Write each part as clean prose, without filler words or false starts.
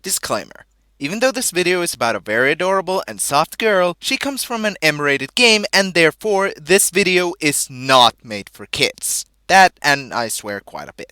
Disclaimer. Even though this video is about a very adorable and soft girl, she comes from an M-rated game and therefore this video is not made for kids. That, and I swear quite a bit.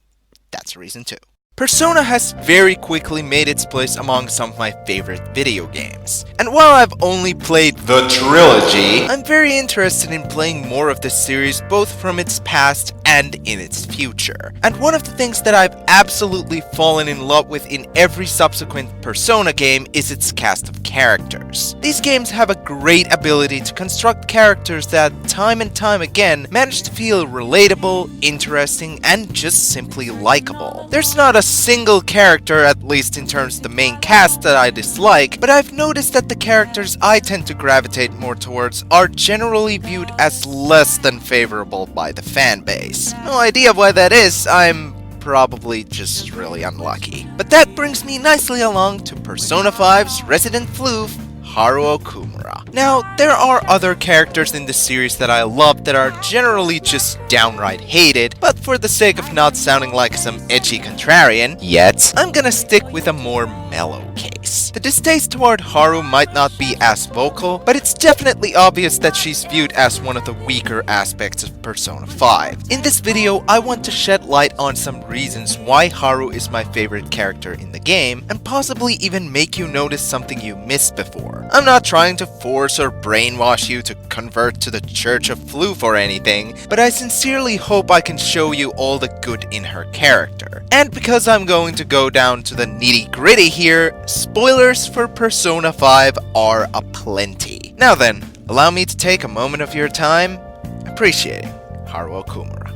That's a reason too. Persona has very quickly made its place among some of my favorite video games. And while I've only played the trilogy, I'm very interested in playing more of this series both from its past and in its future. And one of the things that I've absolutely fallen in love with in every subsequent Persona game is its cast of characters. These games have a great ability to construct characters that, time and time again, manage to feel relatable, interesting, and just simply likable. There's not a single character, at least in terms of the main cast, that I dislike, but I've noticed that the characters I tend to gravitate more towards are generally viewed as less than favorable by the fan base. No idea why that is, I'm probably just really unlucky. But that brings me nicely along to Persona 5's resident floof, Haru Okumura. Now, there are other characters in this series that I love that are generally just downright hated, but for the sake of not sounding like some edgy contrarian yet, I'm gonna stick with a more mellow case. The distaste toward Haru might not be as vocal, but it's definitely obvious that she's viewed as one of the weaker aspects of Persona 5. In this video, I want to shed light on some reasons why Haru is my favorite character in the game, and possibly even make you notice something you missed before. I'm not trying to force or brainwash you to convert to the Church of Floof or anything, but I sincerely hope I can show you all the good in her character. And because I'm going to go down to the nitty-gritty here, spoilers for Persona 5 are aplenty. Now then, allow me to take a moment of your time appreciating Haru Okumura.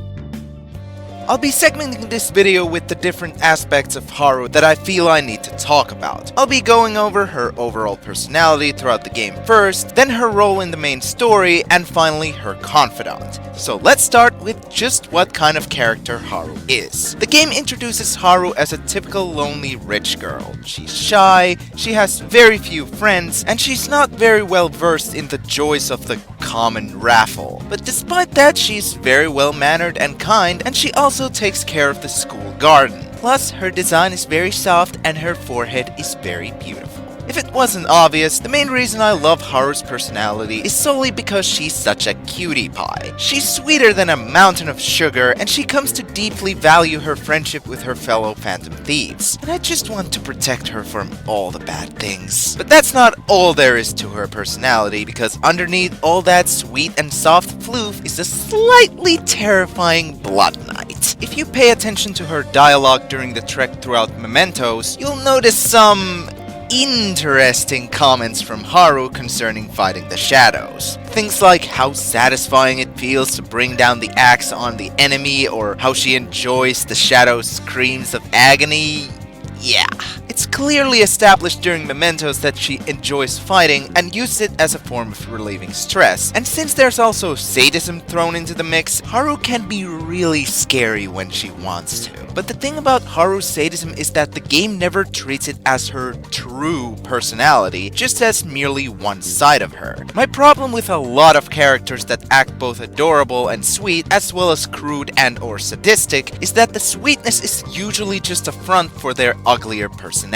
I'll be segmenting this video with the different aspects of Haru that I feel I need to talk about. I'll be going over her overall personality throughout the game first, then her role in the main story, and finally her confidant. So let's start with just what kind of character Haru is. The game introduces Haru as a typical lonely rich girl. She's shy, she has very few friends, and she's not very well versed in the joys of the common raffle. But despite that, she's very well mannered and kind, and she also takes care of the school garden. Plus, her design is very soft and her forehead is very beautiful. If it wasn't obvious, the main reason I love Haru's personality is solely because she's such a cutie pie. She's sweeter than a mountain of sugar, and she comes to deeply value her friendship with her fellow Phantom Thieves. And I just want to protect her from all the bad things. But that's not all there is to her personality, because underneath all that sweet and soft floof is a slightly terrifying Blood Knight. If you pay attention to her dialogue during the trek throughout Mementos, you'll notice some interesting comments from Haru concerning fighting the shadows. Things like how satisfying it feels to bring down the axe on the enemy, or how she enjoys the shadow's screams of agony. Yeah. It's clearly established during Mementos that she enjoys fighting and uses it as a form of relieving stress. And since there's also sadism thrown into the mix, Haru can be really scary when she wants to. But the thing about Haru's sadism is that the game never treats it as her true personality, just as merely one side of her. My problem with a lot of characters that act both adorable and sweet, as well as crude and or sadistic, is that the sweetness is usually just a front for their uglier personality.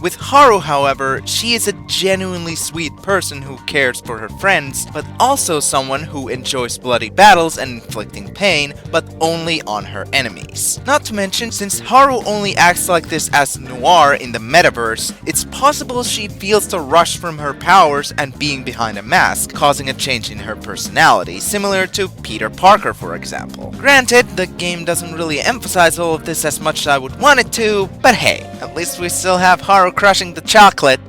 With Haru, however, she is a genuinely sweet person who cares for her friends, but also someone who enjoys bloody battles and inflicting pain, but only on her enemies. Not to mention, since Haru only acts like this as Noir in the metaverse, it's possible she feels the rush from her powers and being behind a mask, causing a change in her personality, similar to Peter Parker, for example. Granted, the game doesn't really emphasize all of this as much as I would want it to, but hey, at least we still have Haru crushing the chocolate.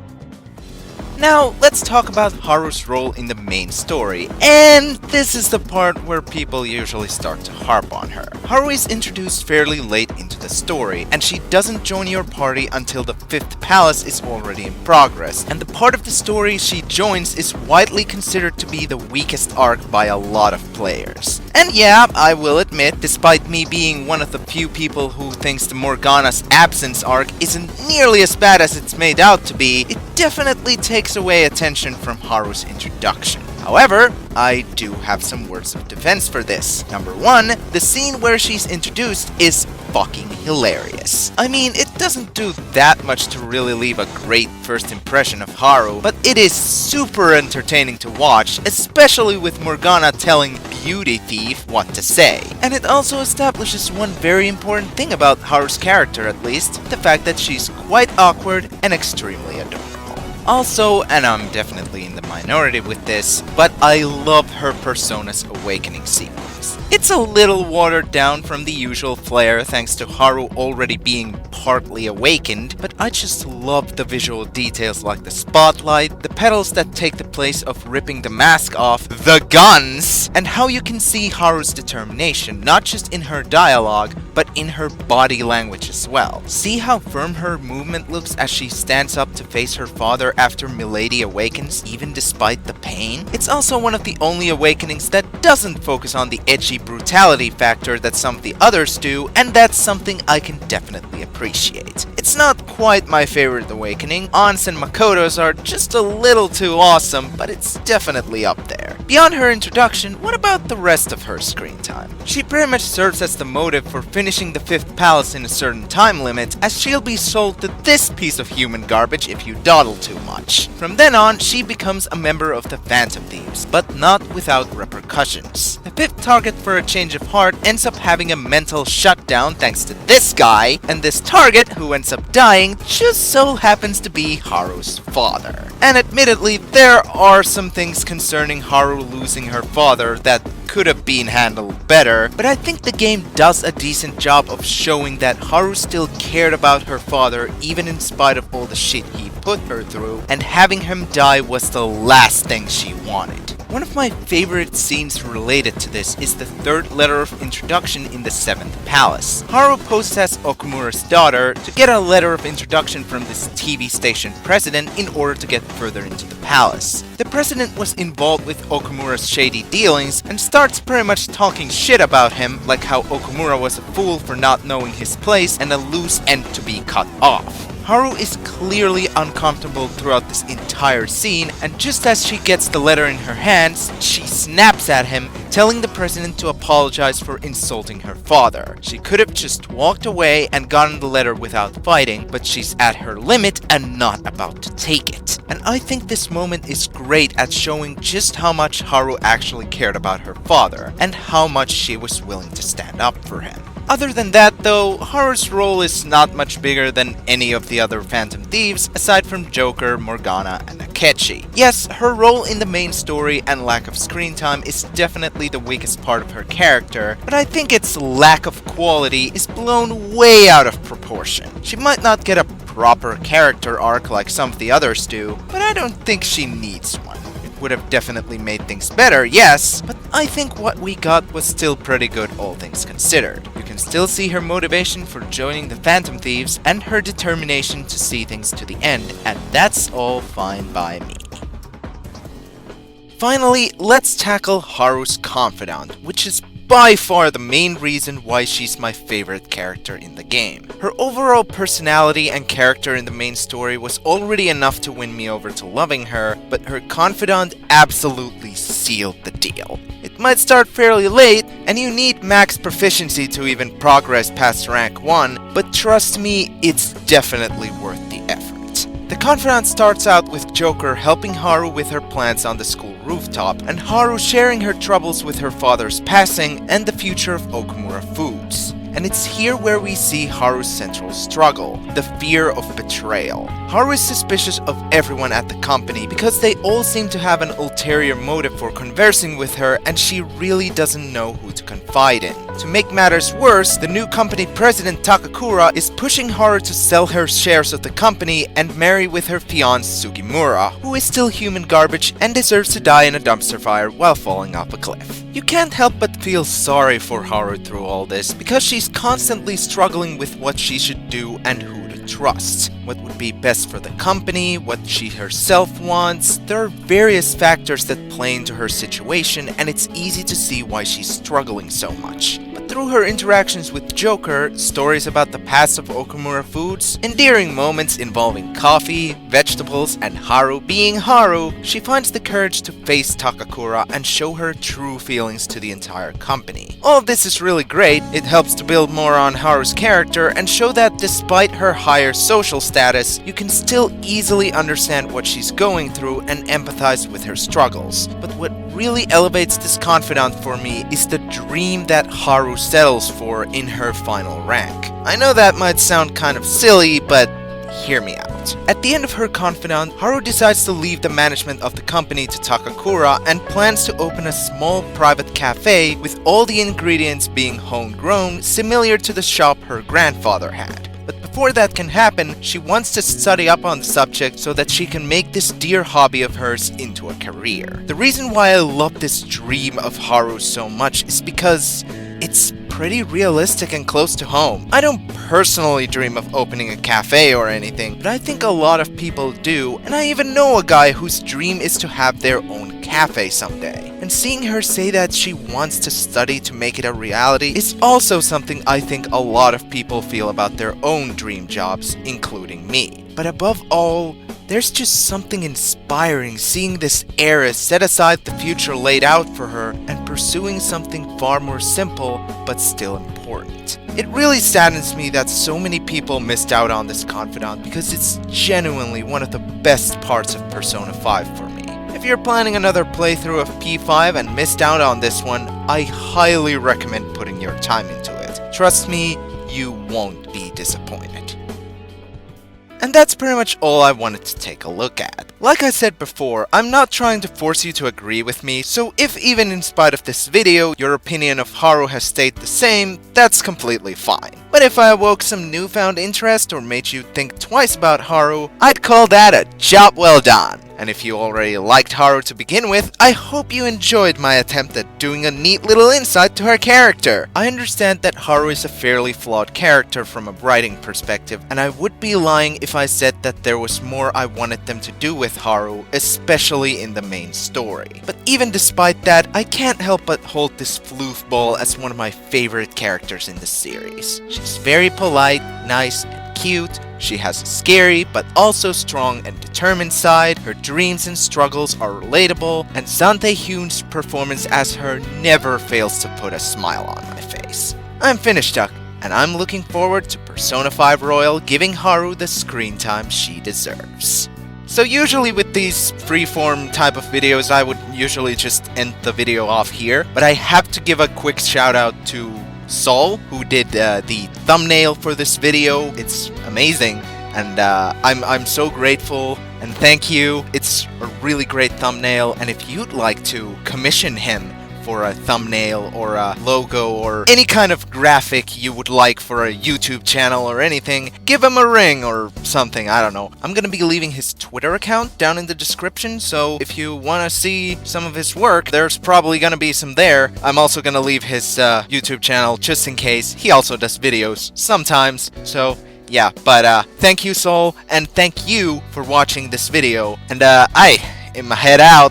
Now, let's talk about Haru's role in the main story, and this is the part where people usually start to harp on her. Haru is introduced fairly late into the story, and she doesn't join your party until the 5th palace is already in progress, and the part of the story she joins is widely considered to be the weakest arc by a lot of players. And yeah, I will admit, despite me being one of the few people who thinks the Morgana's absence arc isn't nearly as bad as it's made out to be, it definitely takes away attention from Haru's introduction. However, I do have some words of defense for this. Number one, the scene where she's introduced is fucking hilarious. I mean, it doesn't do that much to really leave a great first impression of Haru, but it is super entertaining to watch, especially with Morgana telling Beauty Thief what to say. And it also establishes one very important thing about Haru's character, at least, the fact that she's quite awkward and extremely adorable. Also, and I'm definitely in the minority with this, but I love her Persona's awakening sequence. It's a little watered down from the usual flair thanks to Haru already being partly awakened, but I just love the visual details like the spotlight, the petals that take the place of ripping the mask off, the guns, and how you can see Haru's determination, not just in her dialogue, but in her body language as well. See how firm her movement looks as she stands up to face her father after Milady awakens, even despite the pain? It's also one of the only awakenings that doesn't focus on the edgy brutality factor that some of the others do, and that's something I can definitely appreciate. It's not quite my favorite awakening. Ann's and Makoto's are just a little too awesome, but it's definitely up there. Beyond her introduction, what about the rest of her screen time? She pretty much serves as the motive for finishing the 5th palace in a certain time limit, as she'll be sold to this piece of human garbage if you dawdle too much. From then on, she becomes a member of the Phantom Thieves, but not without repercussions. The 5th target for a change of heart ends up having a mental shutdown thanks to this guy, and this target, who ends up dying, just so happens to be Haru's father. And admittedly, there are some things concerning Haru losing her father that could have been handled better, but I think the game does a decent job of showing that Haru still cared about her father even in spite of all the shit he put her through, and having him die was the last thing she wanted. One of my favorite scenes related to this is the 3rd letter of introduction in the 7th palace. Haru poses as Okumura's daughter to get a letter of introduction from this TV station president in order to get further into the palace. The president was involved with Okumura's shady dealings and starts pretty much talking shit about him, like how Okumura was a fool for not knowing his place and a loose end to be cut off. Haru is clearly uncomfortable throughout this entire scene, and just as she gets the letter in her hands, she snaps at him, telling the president to apologize for insulting her father. She could have just walked away and gotten the letter without fighting, but she's at her limit and not about to take it. And I think this moment is great at showing just how much Haru actually cared about her father, and how much she was willing to stand up for him. Other than that though, Haru's role is not much bigger than any of the other Phantom Thieves aside from Joker, Morgana, and Akechi. Yes, her role in the main story and lack of screen time is definitely the weakest part of her character, but I think its lack of quality is blown way out of proportion. She might not get a proper character arc like some of the others do, but I don't think she needs one. Would have definitely made things better, yes, but I think what we got was still pretty good all things considered. You can still see her motivation for joining the Phantom Thieves and her determination to see things to the end, and that's all fine by me. Finally, let's tackle Harus Confidant, which is by far the main reason why she's my favorite character in the game. Her overall personality and character in the main story was already enough to win me over to loving her, but her confidant absolutely sealed the deal. It might start fairly late, and you need max proficiency to even progress past rank 1, but trust me, it's definitely worth the effort. The confidant starts out with Joker helping Haru with her plans on the school rooftop, and Haru sharing her troubles with her father's passing and the future of Okumura Foods. And it's here where we see Haru's central struggle, the fear of betrayal. Haru is suspicious of everyone at the company because they all seem to have an ulterior motive for conversing with her, and she really doesn't know who to confide in. To make matters worse, the new company president Takakura is pushing Haru to sell her shares of the company and marry with her fiancé Sugimura, who is still human garbage and deserves to die in a dumpster fire while falling off a cliff. You can't help but feel sorry for Haru through all this, because she's constantly struggling with what she should do and who to trust. What would be best for the company, what she herself wants. There are various factors that play into her situation, and it's easy to see why she's struggling so much. But the through her interactions with Joker, stories about the past of Okumura foods, endearing moments involving coffee, vegetables, and Haru being Haru, she finds the courage to face Takakura and show her true feelings to the entire company. All of this is really great. It helps to build more on Haru's character and show that despite her higher social status, you can still easily understand what she's going through and empathize with her struggles. But what really elevates this confidant for me is the dream that Haru settles for in her final rank. I know that might sound kind of silly, but hear me out. At the end of her confidant, Haru decides to leave the management of the company to Takakura and plans to open a small private cafe with all the ingredients being homegrown, similar to the shop her grandfather had. But before that can happen, she wants to study up on the subject so that she can make this dear hobby of hers into a career. The reason why I love this dream of Haru so much is because it's pretty realistic and close to home. I don't personally dream of opening a cafe or anything, but I think a lot of people do, and I even know a guy whose dream is to have their own cafe someday. And seeing her say that she wants to study to make it a reality is also something I think a lot of people feel about their own dream jobs, including me. But above all, there's just something inspiring seeing this heiress set aside the future laid out for her and pursuing something far more simple but still important. It really saddens me that so many people missed out on this confidant because it's genuinely one of the best parts of Persona 5 for me. If you're planning another playthrough of P5 and missed out on this one, I highly recommend putting your time into it. Trust me, you won't be disappointed. And that's pretty much all I wanted to take a look at. Like I said before, I'm not trying to force you to agree with me, so if even in spite of this video, your opinion of Haru has stayed the same, that's completely fine. But if I awoke some newfound interest or made you think twice about Haru, I'd call that a job well done. And if you already liked Haru to begin with, I hope you enjoyed my attempt at doing a neat little insight to her character. I understand that Haru is a fairly flawed character from a writing perspective, and I would be lying if I said that there was more I wanted them to do with Haru, especially in the main story. But even despite that, I can't help but hold this floofball as one of my favorite characters in the series. She's very polite, nice, and cute. She has a scary but also strong and determined side, her dreams and struggles are relatable, and Sante Hyun's performance as her never fails to put a smile on my face. I'm finished, Duck, and I'm looking forward to Persona 5 Royal giving Haru the screen time she deserves. So usually with these freeform type of videos, I would usually just end the video off here, but I have to give a quick shout out to Sol, who did the thumbnail for this video. It's amazing, and I'm so grateful, and thank you. It's a really great thumbnail, and if you'd like to commission him for a thumbnail or a logo or any kind of graphic you would like for a YouTube channel or anything, give him a ring or something, I don't know. I'm gonna be leaving his Twitter account down in the description, so if you wanna see some of his work, there's probably gonna be some there. I'm also gonna leave his YouTube channel just in case. He also does videos sometimes, so yeah. But thank you, Sol, and thank you for watching this video, and I am head out.